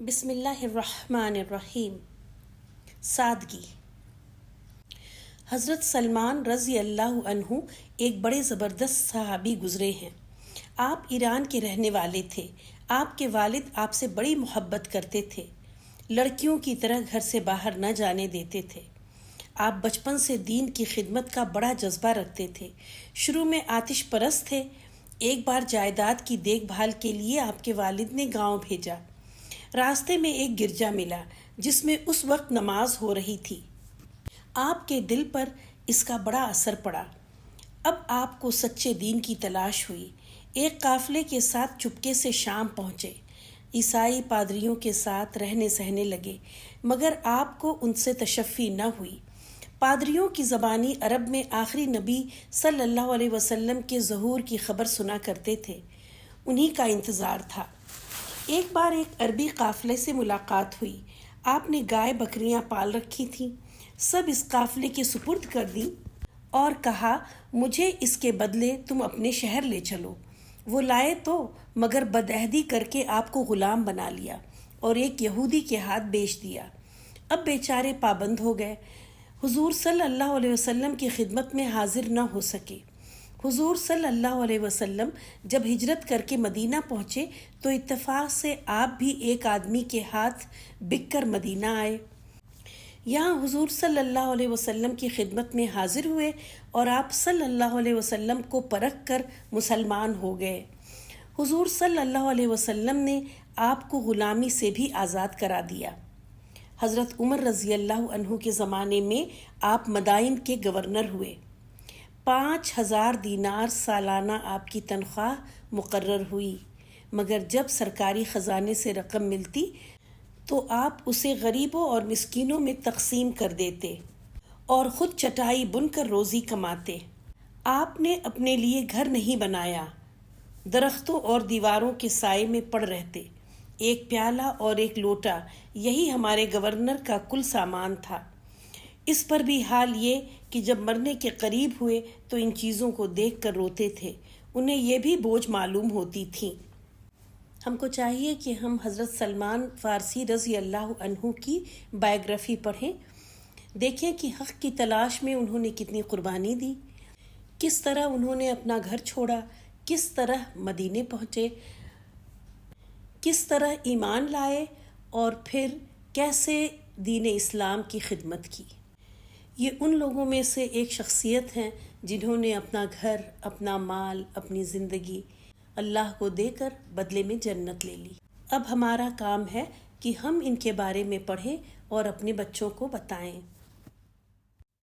بسم اللہ الرحمن الرحیم۔ سادگی۔ حضرت سلمان رضی اللہ عنہ ایک بڑے زبردست صحابی گزرے ہیں۔ آپ ایران کے رہنے والے تھے۔ آپ کے والد آپ سے بڑی محبت کرتے تھے، لڑکیوں کی طرح گھر سے باہر نہ جانے دیتے تھے۔ آپ بچپن سے دین کی خدمت کا بڑا جذبہ رکھتے تھے۔ شروع میں آتش پرست تھے۔ ایک بار جائیداد کی دیکھ بھال کے لیے آپ کے والد نے گاؤں بھیجا۔ راستے میں ایک گرجا ملا جس میں اس وقت نماز ہو رہی تھی۔ آپ کے دل پر اس کا بڑا اثر پڑا۔ اب آپ کو سچے دین کی تلاش ہوئی۔ ایک قافلے کے ساتھ چپکے سے شام پہنچے۔ عیسائی پادریوں کے ساتھ رہنے سہنے لگے، مگر آپ کو ان سے تشفی نہ ہوئی۔ پادریوں کی زبانی عرب میں آخری نبی صلی اللہ علیہ وسلم کے ظہور کی خبر سنا کرتے تھے، انہی کا انتظار تھا۔ ایک بار ایک عربی قافلے سے ملاقات ہوئی۔ آپ نے گائے بکریاں پال رکھی تھیں، سب اس قافلے کے سپرد کر دیں اور کہا مجھے اس کے بدلے تم اپنے شہر لے چلو۔ وہ لائے تو، مگر بدعہدی کر کے آپ کو غلام بنا لیا اور ایک یہودی کے ہاتھ بیچ دیا۔ اب بیچارے پابند ہو گئے، حضور صلی اللہ علیہ وسلم کی خدمت میں حاضر نہ ہو سکے۔ حضور صلی اللہ علیہ وسلم جب ہجرت کر کے مدینہ پہنچے تو اتفاق سے آپ بھی ایک آدمی کے ہاتھ بک کر مدینہ آئے۔ یہاں حضور صلی اللہ علیہ وسلم کی خدمت میں حاضر ہوئے اور آپ صلی اللہ علیہ وسلم کو پرکھ کر مسلمان ہو گئے۔ حضور صلی اللہ علیہ وسلم نے آپ کو غلامی سے بھی آزاد کرا دیا۔ حضرت عمر رضی اللہ عنہ کے زمانے میں آپ مدائن کے گورنر ہوئے۔ 5000 دینار سالانہ آپ کی تنخواہ مقرر ہوئی، مگر جب سرکاری خزانے سے رقم ملتی تو آپ اسے غریبوں اور مسکینوں میں تقسیم کر دیتے اور خود چٹائی بن کر روزی کماتے۔ آپ نے اپنے لیے گھر نہیں بنایا، درختوں اور دیواروں کے سائے میں پڑ رہتے۔ ایک پیالہ اور ایک لوٹا، یہی ہمارے گورنر کا کل سامان تھا۔ اس پر بھی حال یہ کہ جب مرنے کے قریب ہوئے تو ان چیزوں کو دیکھ کر روتے تھے، انہیں یہ بھی بوجھ معلوم ہوتی تھیں۔ ہم کو چاہیے کہ ہم حضرت سلمان فارسی رضی اللہ عنہ کی بائیوگرافی پڑھیں، دیکھیں کہ حق کی تلاش میں انہوں نے کتنی قربانی دی، کس طرح انہوں نے اپنا گھر چھوڑا، کس طرح مدینے پہنچے، کس طرح ایمان لائے اور پھر کیسے دین اسلام کی خدمت کی۔ یہ ان لوگوں میں سے ایک شخصیت ہیں جنہوں نے اپنا گھر، اپنا مال، اپنی زندگی اللہ کو دے کر بدلے میں جنت لے لی۔ اب ہمارا کام ہے کہ ہم ان کے بارے میں پڑھیں اور اپنے بچوں کو بتائیں۔